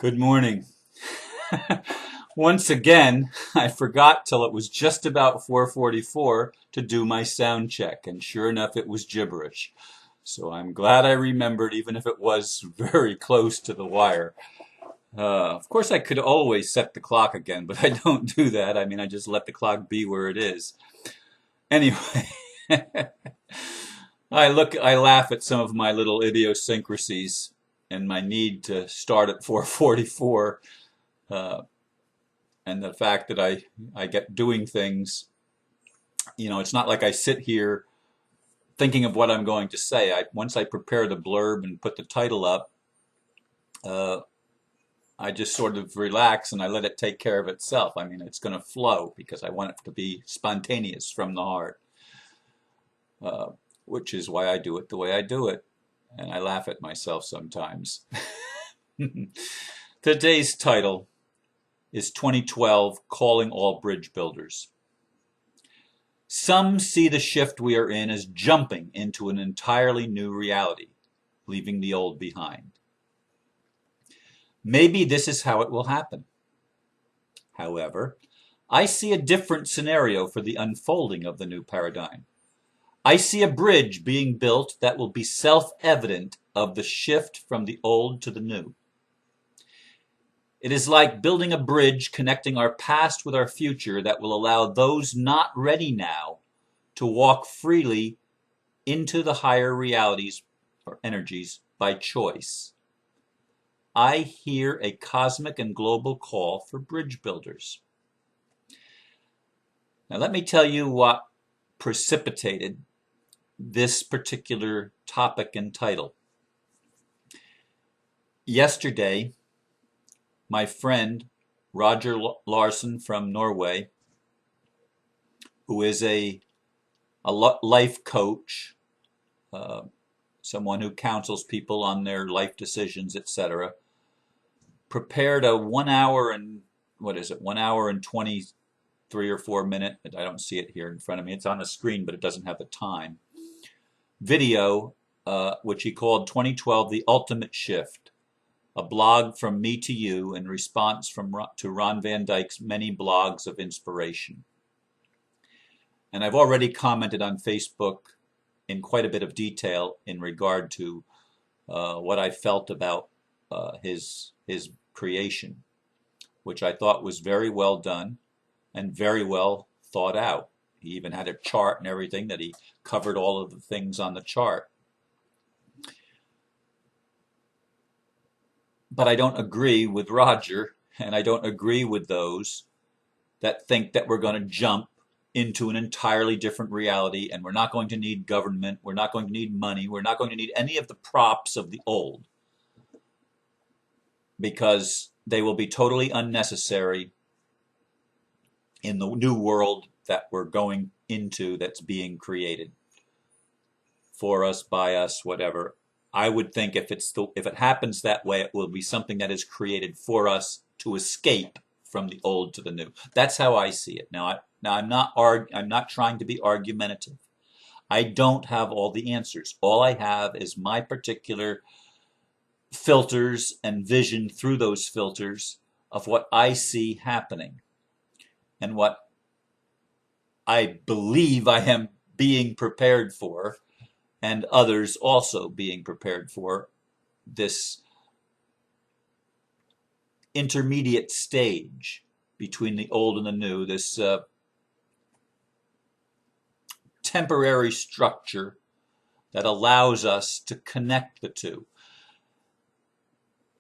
Good morning. Once again, I forgot till it was just about 4:44 to do my sound check, and sure enough, it was gibberish. So I'm glad I remembered, even if it was very close to the wire. Of course, I could always set the clock again, but I don't do that. I mean, I just let the clock be where it is. Anyway, I laugh at some of my little idiosyncrasies and my need to start at 4:44. Uh, and the fact that I get doing things, it's not like I sit here thinking of what I'm going to say. Once I prepare the blurb and put the title up, uh, I just sort of relax and I let it take care of itself. I mean, it's going to flow because I want it to be spontaneous from the heart, uh, which is why I do it the way I do it. And I laugh at myself sometimes. Today's title is 2012 Calling All Bridge Builders. Some see the shift we are in as jumping into an entirely new reality, leaving the old behind. Maybe this is how it will happen. However, I see a different scenario for the unfolding of the new paradigm. I see a bridge being built that will be self-evident of the shift from the old to the new. It is like building a bridge connecting our past with our future that will allow those not ready now to walk freely into the higher realities or energies by choice. I hear a cosmic and global call for bridge builders. Now let me tell you what precipitated this particular topic and title. Yesterday, my friend Roger Larson from Norway, who is a life coach, someone who counsels people on their life decisions, etc., prepared a 1 hour and 23 or 4 minute, I don't see it here in front of me, it's on the screen but it doesn't have the time, video, which he called 2012 The Ultimate Shift, a blog from me to you in response to Ron Van Dyke's many blogs of inspiration. And I've already commented on Facebook in quite a bit of detail in regard to what I felt about his creation, which I thought was very well done and very well thought out. He even had a chart and everything that he covered all of the things on the chart. But I don't agree with Roger, and I don't agree with those that think that we're going to jump into an entirely different reality and we're not going to need government, we're not going to need money, we're not going to need any of the props of the old, because they will be totally unnecessary in the new world that we're going into, that's being created for us, by us, whatever. I would think if it happens that way, it will be something that is created for us to escape from the old to the new. That's how I see it. Now I'm not trying to be argumentative. I don't have all the answers. All I have is my particular filters and vision through those filters of what I see happening and what I believe I am being prepared for, and others also being prepared for, this intermediate stage between the old and the new, this temporary structure that allows us to connect the two.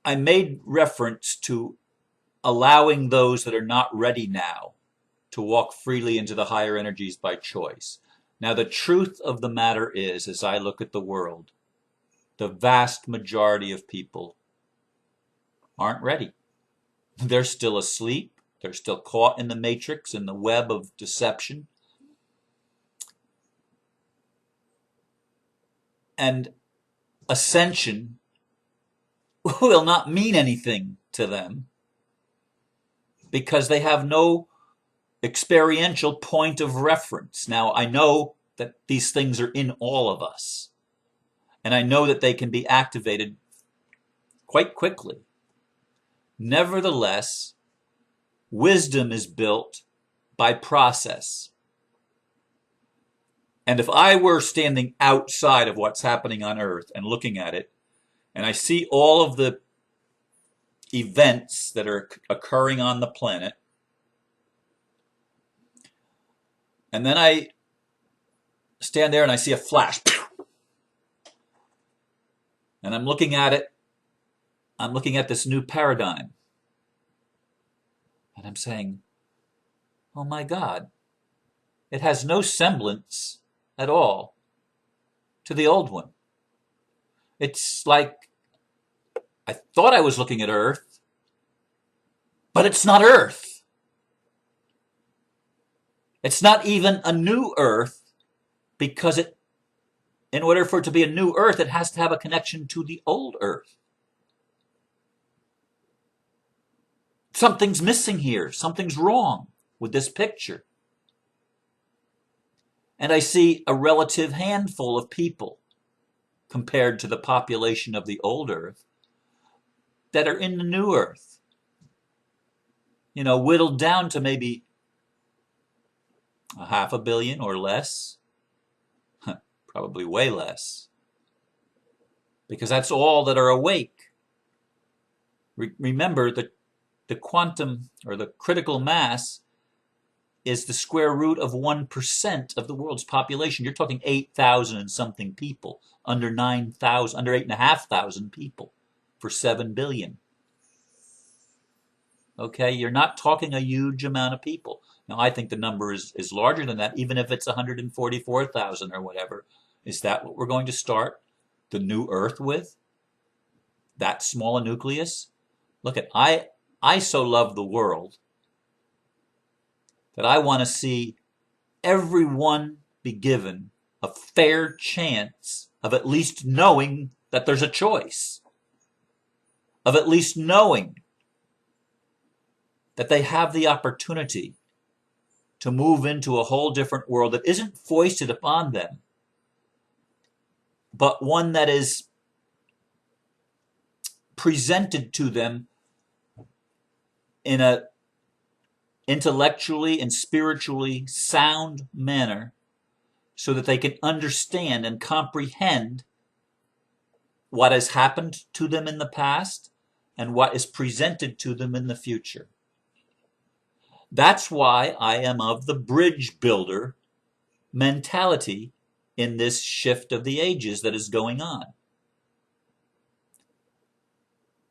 I made reference to allowing those that are not ready now to walk freely into the higher energies by choice. Now, the truth of the matter is, as I look at the world, the vast majority of people aren't ready. They're still asleep. They're still caught in the matrix, in the web of deception. And ascension will not mean anything to them because they have no experiential point of reference. Now, I know that these things are in all of us, and I know that they can be activated quite quickly. Nevertheless, wisdom is built by process. And if I were standing outside of what's happening on Earth and looking at it, and I see all of the events that are occurring on the planet, and then I stand there and I see a flash, and I'm looking at it, I'm looking at this new paradigm, and I'm saying, oh my God, it has no semblance at all to the old one. It's like I thought I was looking at Earth, but it's not Earth. It's not even a new Earth, because in order for it to be a new Earth, it has to have a connection to the old Earth. Something's missing here. Something's wrong with this picture. And I see a relative handful of people compared to the population of the old Earth that are in the new Earth. You know, whittled down to maybe 500 million or less. Probably way less. Because that's all that are awake. Remember that the quantum or the critical mass is the square root of 1% of the world's population. You're talking 8,000 and something people, under 9,000, under 8,500 people for 7 billion. Okay, you're not talking a huge amount of people. Now, I think the number is larger than that, even if it's 144,000 or whatever. Is that what we're going to start the new Earth with? That small a nucleus? Look, I so love the world that I want to see everyone be given a fair chance of at least knowing that there's a choice, of at least knowing that they have the opportunity to move into a whole different world that isn't foisted upon them, but one that is presented to them in a intellectually and spiritually sound manner, so that they can understand and comprehend what has happened to them in the past and what is presented to them in the future. That's why I am of the bridge builder mentality in this shift of the ages that is going on.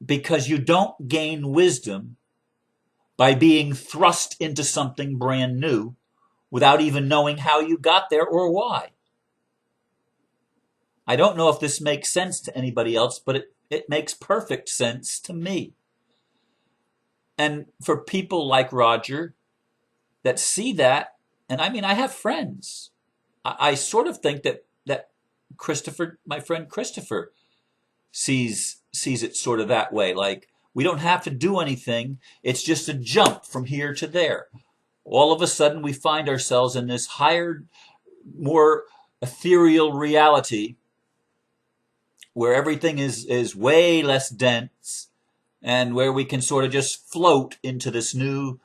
Because you don't gain wisdom by being thrust into something brand new without even knowing how you got there or why. I don't know if this makes sense to anybody else, but it makes perfect sense to me. And for people like Roger that see that, and I mean, I have friends. I sort of think that Christopher, my friend Christopher, sees it sort of that way. Like, we don't have to do anything. It's just a jump from here to there. All of a sudden, we find ourselves in this higher, more ethereal reality where everything is way less dense, and where we can sort of just float into this new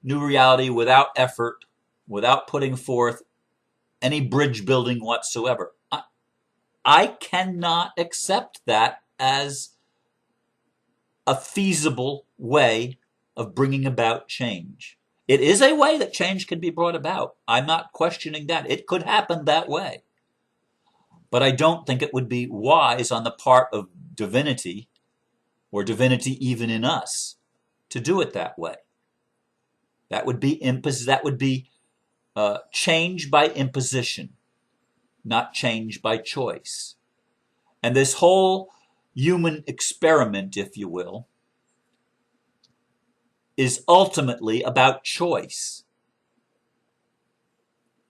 reality without effort, without putting forth any bridge building whatsoever. I cannot accept that as a feasible way of bringing about change. It is a way that change can be brought about. I'm not questioning that. It could happen that way. But I don't think it would be wise on the part of divinity, or divinity even in us, to do it that way. That would be change by imposition, not change by choice. And this whole human experiment, if you will, is ultimately about choice.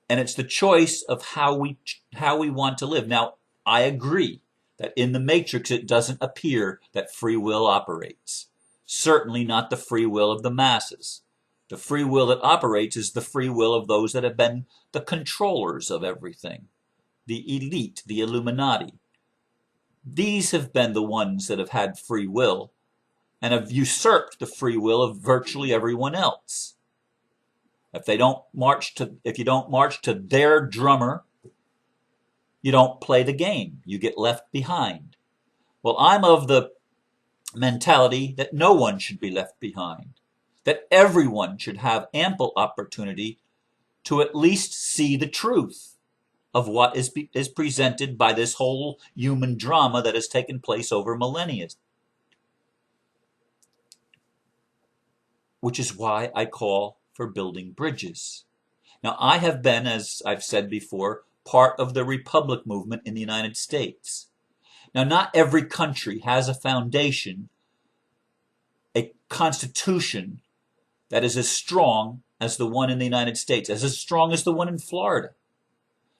And it's the choice of how we want to live. Now, I agree that in the Matrix it doesn't appear that free will operates. Certainly not the free will of the masses. The free will that operates is the free will of those that have been the controllers of everything. The elite, the Illuminati. These have been the ones that have had free will, and have usurped the free will of virtually everyone else. If you don't march to their drummer, you don't play the game. You get left behind. Well, I'm of the mentality that no one should be left behind, that everyone should have ample opportunity to at least see the truth of what is presented by this whole human drama that has taken place over millennia. Which is why I call for building bridges. Now, I have been, as I've said before, part of the Republic movement in the United States. Now, not every country has a foundation, a constitution that is as strong as the one in the United States, as strong as the one in Florida.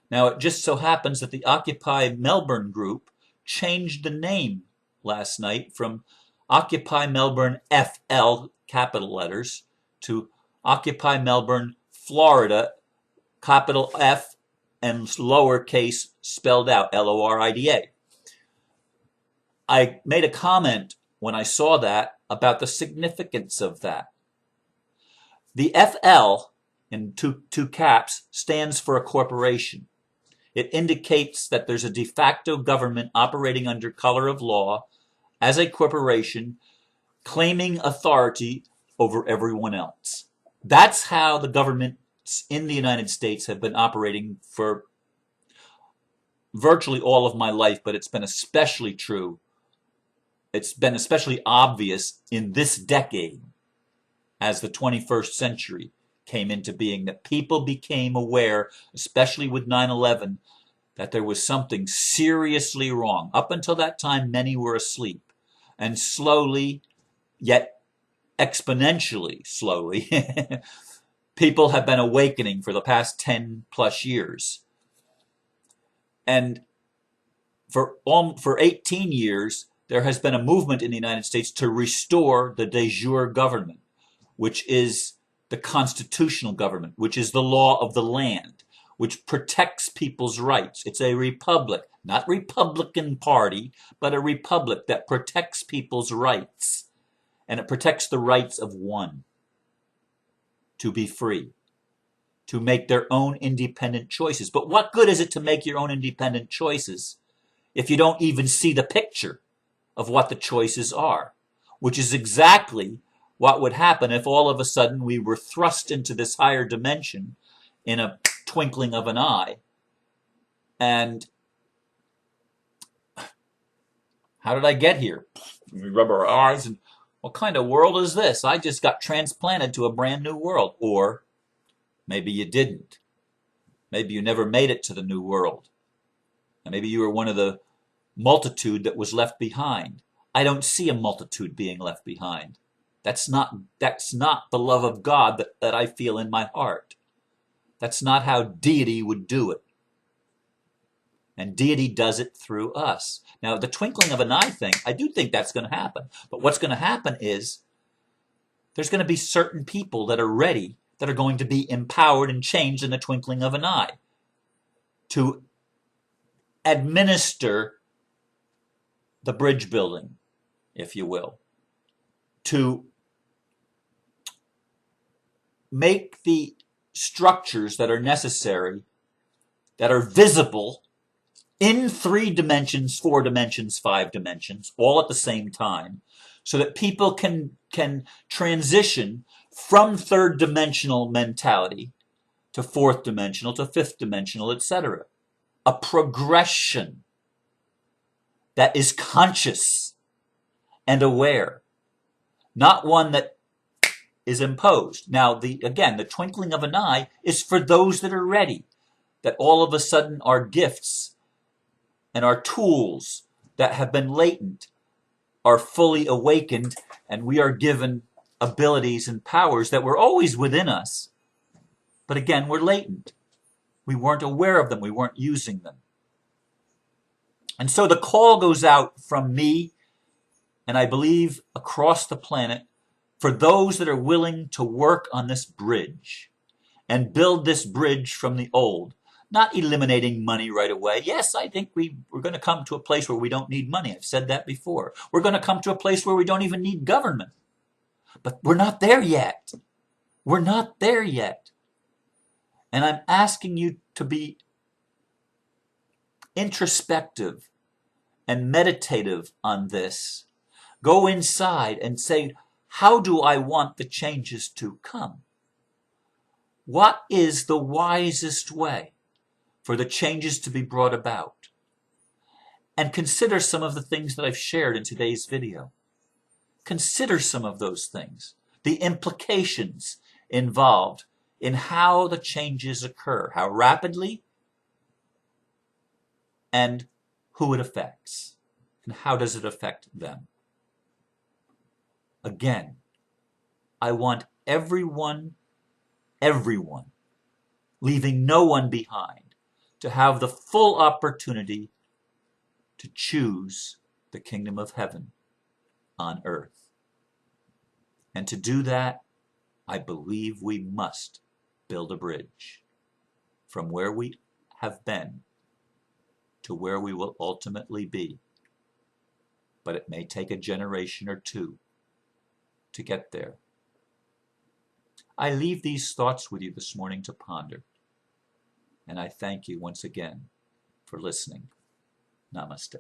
Now, it just so happens that the Occupy Melbourne group changed the name last night from Occupy Melbourne FL, capital letters, to Occupy Melbourne Florida, capital F and lowercase spelled out, Lorida. I made a comment when I saw that about the significance of that. The FL, in two caps, stands for a corporation. It indicates that there's a de facto government operating under color of law as a corporation, claiming authority over everyone else. That's how the governments in the United States have been operating for virtually all of my life, but it's been especially true. It's been especially obvious in this decade as the 21st century came into being, that people became aware, especially with 9/11, that there was something seriously wrong. Up until that time, many were asleep. And slowly, yet exponentially slowly, people have been awakening for the past 10 plus years. And for 18 years, there has been a movement in the United States to restore the de jure government, which is the constitutional government, which is the law of the land, which protects people's rights. It's a republic, not Republican Party, but a republic that protects people's rights. And it protects the rights of one to be free, to make their own independent choices. But what good is it to make your own independent choices if you don't even see the picture of what the choices are? Which is exactly what would happen if all of a sudden we were thrust into this higher dimension in a twinkling of an eye. And how did I get here? We rub our eyes and, what kind of world is this? I just got transplanted to a brand new world. Or maybe you didn't. Maybe you never made it to the new world. And maybe you were one of the multitude that was left behind. I don't see a multitude being left behind. That's not the love of God that I feel in my heart. That's not how deity would do it. And deity does it through us. Now, the twinkling of an eye thing, I do think that's going to happen. But what's going to happen is there's going to be certain people that are ready, that are going to be empowered and changed in the twinkling of an eye to administer the bridge building, if you will, to make the structures that are necessary, that are visible in 3 dimensions, 4 dimensions, 5 dimensions, all at the same time, so that people can transition from 3rd dimensional mentality to 4th dimensional to 5th dimensional, etc. A progression that is conscious and aware, not one that is imposed. Now, again, the twinkling of an eye is for those that are ready, that all of a sudden our gifts and our tools that have been latent are fully awakened, and we are given abilities and powers that were always within us, but again, were latent. We weren't aware of them. We weren't using them. And so the call goes out from me, and I believe across the planet, for those that are willing to work on this bridge and build this bridge from the old. Not eliminating money right away. Yes, I think we're going to come to a place where we don't need money. I've said that before. We're going to come to a place where we don't even need government. But we're not there yet. We're not there yet. And I'm asking you to be introspective and meditative on this. Go inside and say, how do I want the changes to come? What is the wisest way for the changes to be brought about? And consider some of the things that I've shared in today's video. Consider some of those things, the implications involved in how the changes occur, how rapidly, and who it affects, and how does it affect them. Again, I want everyone, leaving no one behind, to have the full opportunity to choose the kingdom of heaven on earth. And to do that, I believe we must build a bridge from where we have been to where we will ultimately be. But it may take a generation or two to get there. I leave these thoughts with you this morning to ponder. And I thank you once again for listening. Namaste.